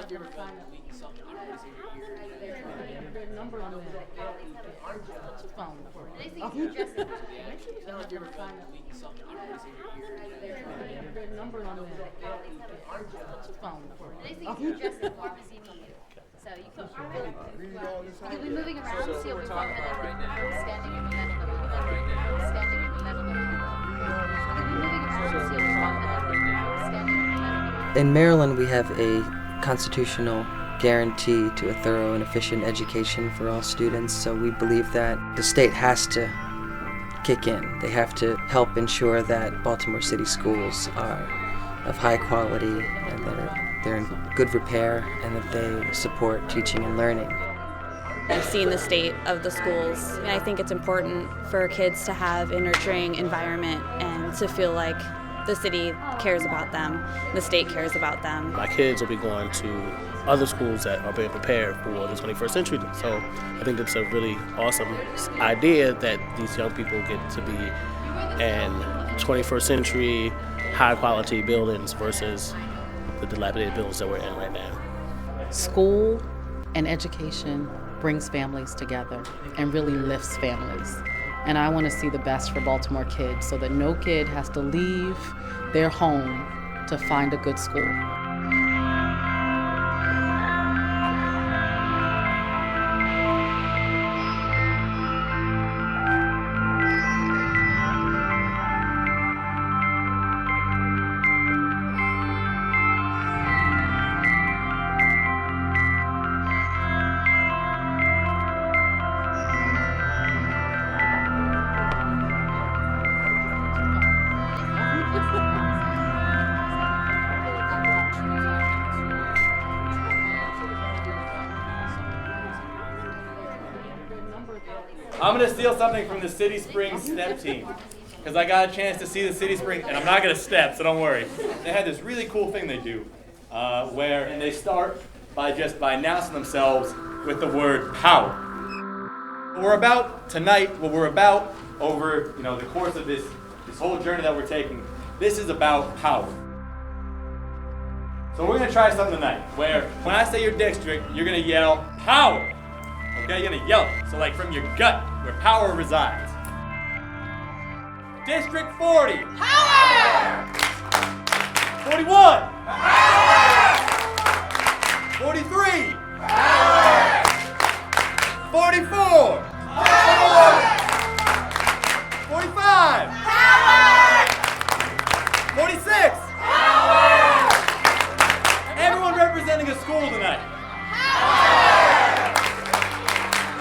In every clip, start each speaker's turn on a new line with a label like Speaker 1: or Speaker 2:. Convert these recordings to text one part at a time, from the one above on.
Speaker 1: Number on there. What's your phone number? Their number on there. What's your phone number?
Speaker 2: They think you can dress as warm as you need. So you can you'll be moving around, so you'll be walking standing in the middle of it. Standing in the middle of it. You'll be moving around, so you'll be walking standing in the middle of it.
Speaker 3: In Maryland, we have a constitutional guarantee to a thorough and efficient education for all students, so we believe that the state has to kick in. They have to help ensure that Baltimore City schools are of high quality and that they're in good repair and that they support teaching and learning.
Speaker 4: I've seen the state of the schools, and I think it's important for kids to have a nurturing environment and to feel like the city cares about them, the state cares about them.
Speaker 5: My kids will be going to other schools that are being prepared for the 21st century. So I think it's a really awesome idea that these young people get to be in 21st century, high quality buildings versus the dilapidated buildings that we're in right now.
Speaker 1: School and education brings families together and really lifts families. And I want to see the best for Baltimore kids so that no kid has to leave their home to find a good school.
Speaker 6: I'm going to steal something from the City Springs step team because I got a chance to see the City Springs, and I'm not going to step, so don't worry. They had this really cool thing they do and they start by announcing themselves with the word power. What we're about tonight, over the course of this whole journey that we're taking, this is about power. So we're going to try something tonight where when I say your district, you're going to yell power. Okay, you're gonna yell it. So like from your gut, where power resides. District 40. Power! 41. Power! 43. Power! 44. Power! 45. Power! 46. Power! Everyone representing a school tonight.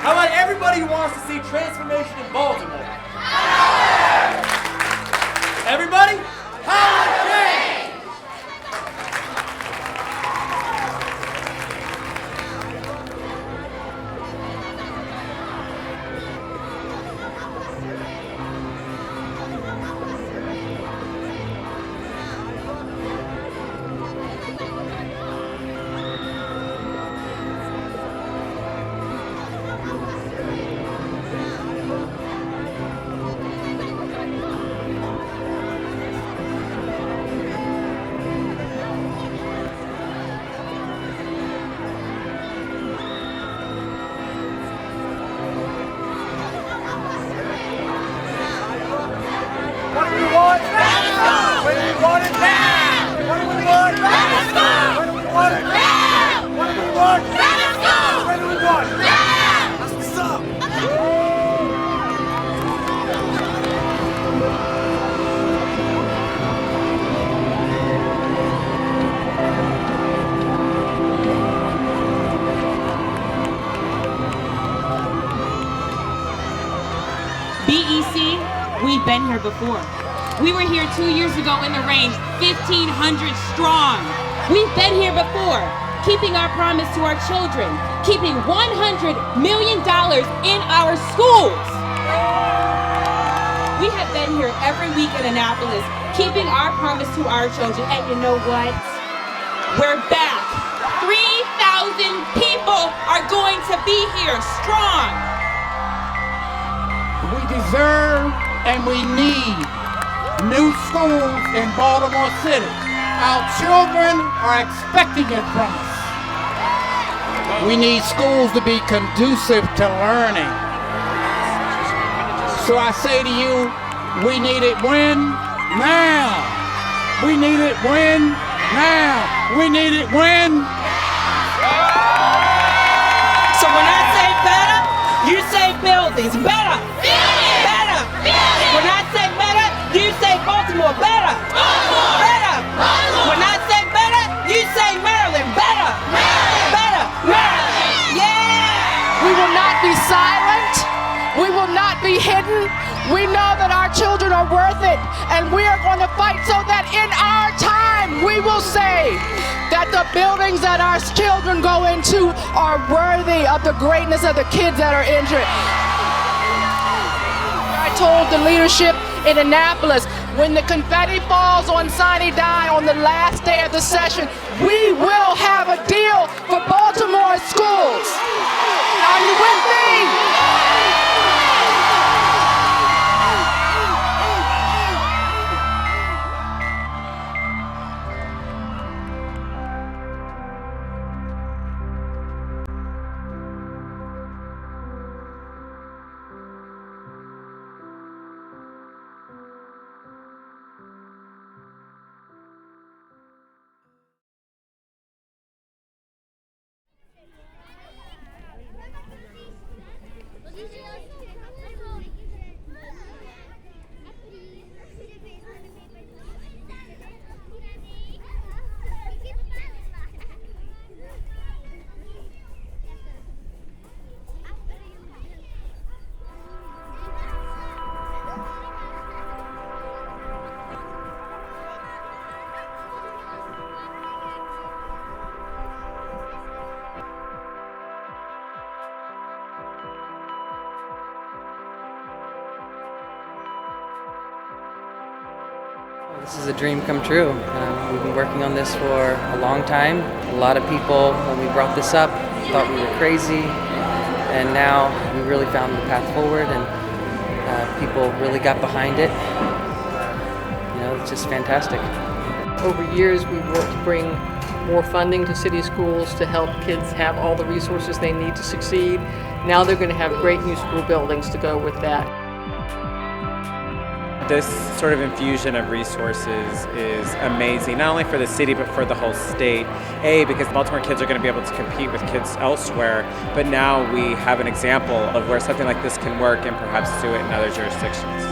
Speaker 6: How about everybody who wants to see transformation in Baltimore? Power! Everybody? Power change!
Speaker 7: BEC, we've been here before. We were here 2 years ago in the rain, 1,500 strong. We've been here before, keeping our promise to our children, keeping $100 million in our schools. We have been here every week in Annapolis, keeping our promise to our children. And you know what? We're back. 3,000 people are going to be here strong.
Speaker 8: We deserve and we need new schools in Baltimore City. Our children are expecting it from us. We need schools to be conducive to learning. So I say to you, we need it when? Now. We need it when? Now. We need it when?
Speaker 9: So when I say better, you say buildings. Better. Better. When I say better, you say Baltimore. Better. Better. When I say better, you say Maryland. Better. Better. Maryland. Yeah.
Speaker 10: We will not be silent. We will not be hidden. We know that our children are worth it, and we are going to fight so that in our time we will say that the buildings that our children go into are worthy of the greatness of the kids that are in it. I told the leadership in Annapolis, when the confetti falls on Sine Die on the last day of the session, we will have a deal for Baltimore schools. Are you with me?
Speaker 3: This is a dream come true. We've been working on this for a long time. A lot of people, when we brought this up, thought we were crazy, and now we really found the path forward, and people really got behind it. It's just fantastic.
Speaker 11: Over years, we've worked to bring more funding to city schools to help kids have all the resources they need to succeed. Now they're going to have great new school buildings to go with that.
Speaker 12: This sort of infusion of resources is amazing, not only for the city, but for the whole state. Because Baltimore kids are going to be able to compete with kids elsewhere, but now we have an example of where something like this can work and perhaps do it in other jurisdictions.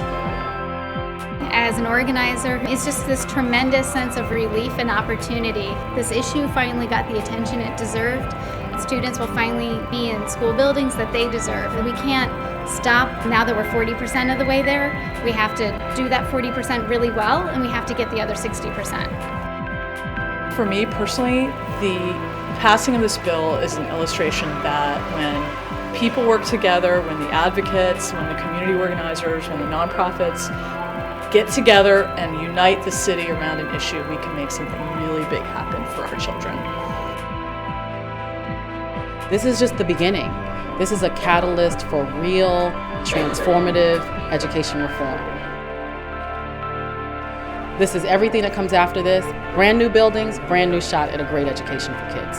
Speaker 2: As an organizer, it's just this tremendous sense of relief and opportunity. This issue finally got the attention it deserved. Students will finally be in school buildings that they deserve. And we can't stop now that we're 40% of the way there. We have to do that 40% really well, and we have to get the other 60%.
Speaker 13: For me personally, the passing of this bill is an illustration that when people work together, when the advocates, when the community organizers, when the nonprofits get together and unite the city around an issue, we can make something really big happen for our children.
Speaker 1: This is just the beginning. This is a catalyst for real, transformative education reform. This is everything that comes after this. Brand new buildings, brand new shot at a great education for kids.